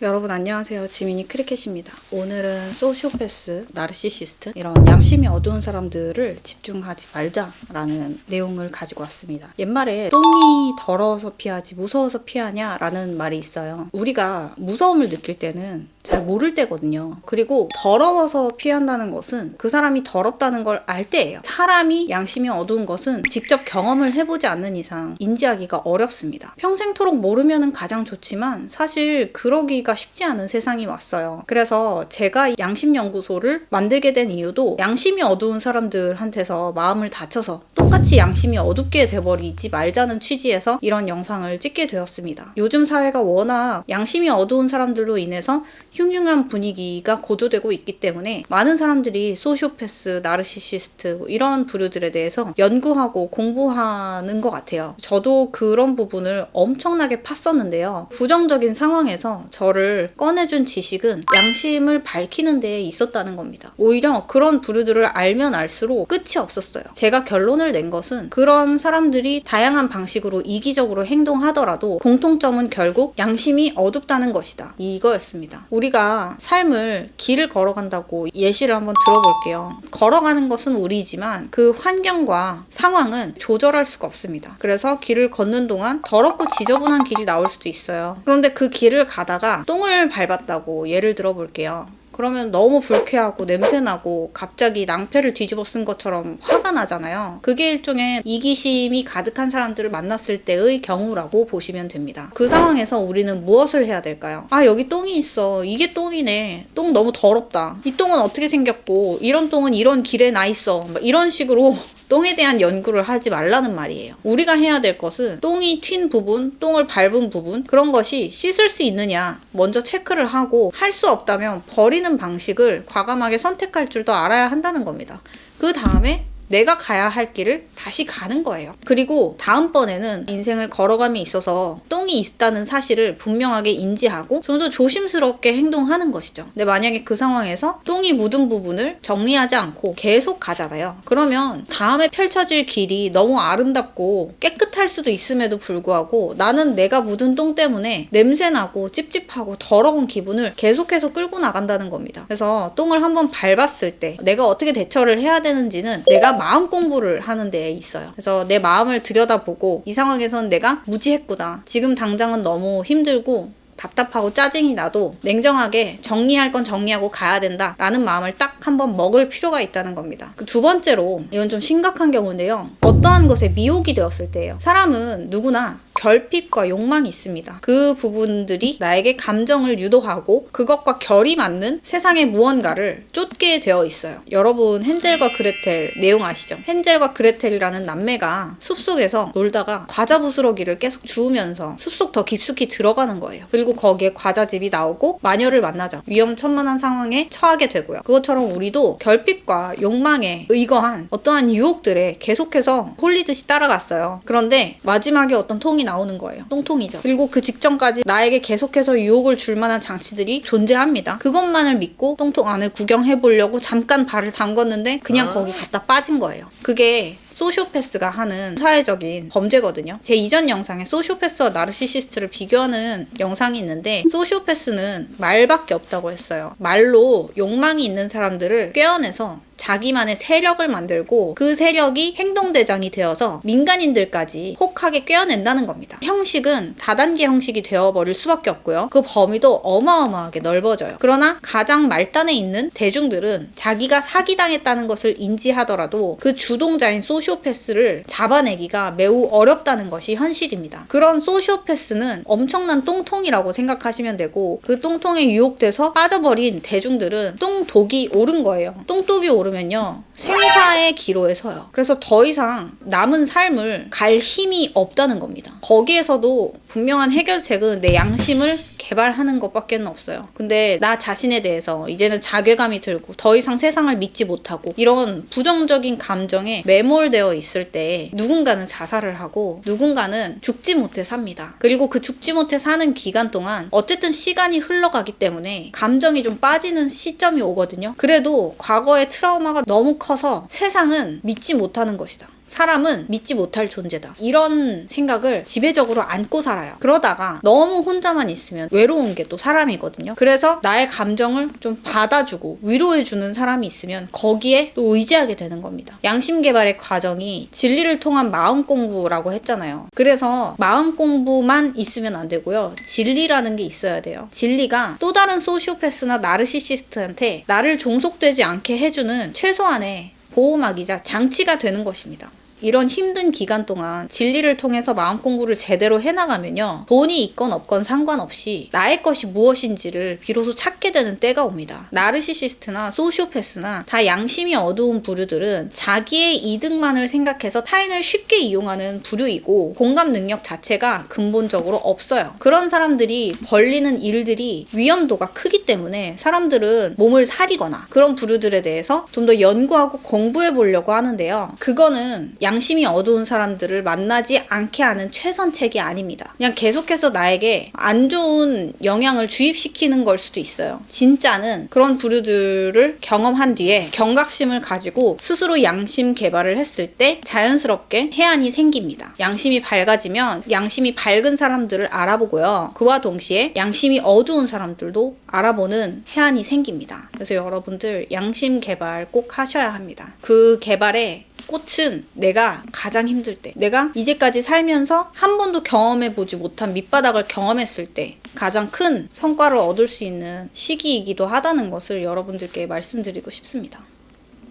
여러분 안녕하세요. 지민이 크리켓입니다. 오늘은 소시오패스, 나르시시스트 이런 양심이 어두운 사람들을 집중하지 말자라는 내용을 가지고 왔습니다. 옛말에 똥이 더러워서 피하지 무서워서 피하냐 라는 말이 있어요. 우리가 무서움을 느낄 때는 잘 모를 때거든요. 그리고 더러워서 피한다는 것은 그 사람이 더럽다는 걸 알 때예요. 사람이 양심이 어두운 것은 직접 경험을 해보지 않는 이상 인지하기가 어렵습니다. 평생토록 모르면 가장 좋지만 사실 그러기가 쉽지 않은 세상이 왔어요. 그래서 제가 양심연구소를 만들게 된 이유도 양심이 어두운 사람들한테서 마음을 다쳐서 똑같이 양심이 어둡게 돼버리지 말자는 취지에서 이런 영상을 찍게 되었습니다. 요즘 사회가 워낙 양심이 어두운 사람들로 인해서 흉흉한 분위기가 고조되고 있기 때문에 많은 사람들이 소시오패스, 나르시시스트 이런 부류들에 대해서 연구하고 공부하는 것 같아요. 저도 그런 부분을 엄청나게 팠었는데요. 부정적인 상황에서 저를 꺼내준 지식은 양심을 밝히는 데에 있었다는 겁니다. 오히려 그런 부류들을 알면 알수록 끝이 없었어요. 제가 결론을 낸 것은 그런 사람들이 다양한 방식으로 이기적으로 행동하더라도 공통점은 결국 양심이 어둡다는 것이다. 이거였습니다. 우리가 삶을 길을 걸어간다고 예시를 한번 들어볼게요. 걸어가는 것은 우리지만 그 환경과 상황은 조절할 수가 없습니다. 그래서 길을 걷는 동안 더럽고 지저분한 길이 나올 수도 있어요. 그런데 그 길을 가다가 똥을 밟았다고 예를 들어볼게요. 그러면 너무 불쾌하고 냄새나고 갑자기 낭패를 뒤집어 쓴 것처럼 화가 나잖아요. 그게 일종의 이기심이 가득한 사람들을 만났을 때의 경우라고 보시면 됩니다. 그 상황에서 우리는 무엇을 해야 될까요? 아, 여기 똥이 있어. 이게 똥이네. 똥 너무 더럽다. 이 똥은 어떻게 생겼고 이런 똥은 이런 길에 나 있어. 이런 식으로 똥에 대한 연구를 하지 말라는 말이에요. 우리가 해야 될 것은 똥이 튄 부분, 똥을 밟은 부분 그런 것이 씻을 수 있느냐 먼저 체크를 하고 할 수 없다면 버리는 방식을 과감하게 선택할 줄도 알아야 한다는 겁니다. 그 다음에 내가 가야 할 길을 다시 가는 거예요. 그리고 다음번에는 인생을 걸어감에 있어서 똥이 있다는 사실을 분명하게 인지하고 좀 더 조심스럽게 행동하는 것이죠. 근데 만약에 그 상황에서 똥이 묻은 부분을 정리하지 않고 계속 가잖아요. 그러면 다음에 펼쳐질 길이 너무 아름답고 깨끗할 수도 있음에도 불구하고 나는 내가 묻은 똥 때문에 냄새나고 찝찝하고 더러운 기분을 계속해서 끌고 나간다는 겁니다. 그래서 똥을 한번 밟았을 때 내가 어떻게 대처를 해야 되는지는 내가 마음 공부를 하는 데에 있어요. 그래서 내 마음을 들여다보고 이 상황에서는 내가 무지했구나. 지금 당장은 너무 힘들고 답답하고 짜증이 나도 냉정하게 정리할 건 정리하고 가야 된다 라는 마음을 딱 한번 먹을 필요가 있다는 겁니다. 그 두 번째로 이건 좀 심각한 경우인데요. 어떠한 것에 미혹이 되었을 때예요. 사람은 누구나 결핍과 욕망이 있습니다. 그 부분들이 나에게 감정을 유도하고 그것과 결이 맞는 세상의 무언가를 쫓게 되어 있어요. 여러분 헨젤과 그레텔 내용 아시죠? 헨젤과 그레텔이라는 남매가 숲속에서 놀다가 과자 부스러기를 계속 주우면서 숲속 더 깊숙이 들어가는 거예요. 그리고 거기에 과자집이 나오고 마녀를 만나죠. 위험천만한 상황에 처하게 되고요. 그것처럼 우리도 결핍과 욕망에 의거한 어떠한 유혹들에 계속해서 홀리듯이 따라갔어요. 그런데 마지막에 어떤 통이 나오는 거예요. 똥통이죠. 그리고 그 직전까지 나에게 계속해서 유혹을 줄 만한 장치들이 존재합니다. 그것만을 믿고 똥통 안을 구경해 보려고 잠깐 발을 담궜는데 그냥 거기 갔다 빠진 거예요. 그게 소시오패스가 하는 사회적인 범죄거든요. 제 이전 영상에 소시오패스와 나르시시스트를 비교하는 영상이 있는데 소시오패스는 말밖에 없다고 했어요. 말로 욕망이 있는 사람들을 꿰어내서 자기만의 세력을 만들고 그 세력이 행동대장이 되어서 민간인들까지 혹하게 꿰어낸다는 겁니다. 형식은 다단계 형식이 되어버릴 수밖에 없고요. 그 범위도 어마어마하게 넓어져요. 그러나 가장 말단에 있는 대중들은 자기가 사기당했다는 것을 인지하더라도 그 주동자인 소시오패스를 잡아내기가 매우 어렵다는 것이 현실입니다. 그런 소시오패스는 엄청난 똥통이라고 생각하시면 되고 그 똥통에 유혹돼서 빠져버린 대중들은 똥독이 오른 거예요. 똥독이 오르면요 생사의 기로에 서요. 그래서 더 이상 남은 삶을 갈 힘이 없다는 겁니다. 거기에서도 분명한 해결책은 내 양심을 개발하는 것밖에 없어요. 근데 나 자신에 대해서 이제는 자괴감이 들고 더 이상 세상을 믿지 못하고 이런 부정적인 감정에 매몰되어 있을 때 누군가는 자살을 하고 누군가는 죽지 못해 삽니다. 그리고 그 죽지 못해 사는 기간 동안 어쨌든 시간이 흘러가기 때문에 감정이 좀 빠지는 시점이 오거든요. 그래도 과거의 트라우마가 너무 커서 세상은 믿지 못하는 것이다. 사람은 믿지 못할 존재다. 이런 생각을 지배적으로 안고 살아요. 그러다가 너무 혼자만 있으면 외로운 게 또 사람이거든요. 그래서 나의 감정을 좀 받아주고 위로해주는 사람이 있으면 거기에 또 의지하게 되는 겁니다. 양심 개발의 과정이 진리를 통한 마음 공부라고 했잖아요. 그래서 마음 공부만 있으면 안 되고요. 진리라는 게 있어야 돼요. 진리가 또 다른 소시오패스나 나르시시스트한테 나를 종속되지 않게 해주는 최소한의 보호막이자 장치가 되는 것입니다. 이런 힘든 기간 동안 진리를 통해서 마음 공부를 제대로 해나가면요. 돈이 있건 없건 상관없이 나의 것이 무엇인지를 비로소 찾게 되는 때가 옵니다. 나르시시스트나 소시오패스나 다 양심이 어두운 부류들은 자기의 이득만을 생각해서 타인을 쉽게 이용하는 부류이고 공감 능력 자체가 근본적으로 없어요. 그런 사람들이 벌리는 일들이 위험도가 크기 때문에 사람들은 몸을 사리거나 그런 부류들에 대해서 좀 더 연구하고 공부해 보려고 하는데요. 그거는 양심이 어두운 사람들을 만나지 않게 하는 최선책이 아닙니다. 그냥 계속해서 나에게 안 좋은 영향을 주입시키는 걸 수도 있어요. 진짜는 그런 부류들을 경험한 뒤에 경각심을 가지고 스스로 양심 개발을 했을 때 자연스럽게 해안이 생깁니다. 양심이 밝아지면 양심이 밝은 사람들을 알아보고요. 그와 동시에 양심이 어두운 사람들도 알아보는 해안이 생깁니다. 그래서 여러분들 양심 개발 꼭 하셔야 합니다. 그 개발에 꽃은 내가 가장 힘들 때, 내가 이제까지 살면서 한 번도 경험해보지 못한 밑바닥을 경험했을 때 가장 큰 성과를 얻을 수 있는 시기이기도 하다는 것을 여러분들께 말씀드리고 싶습니다.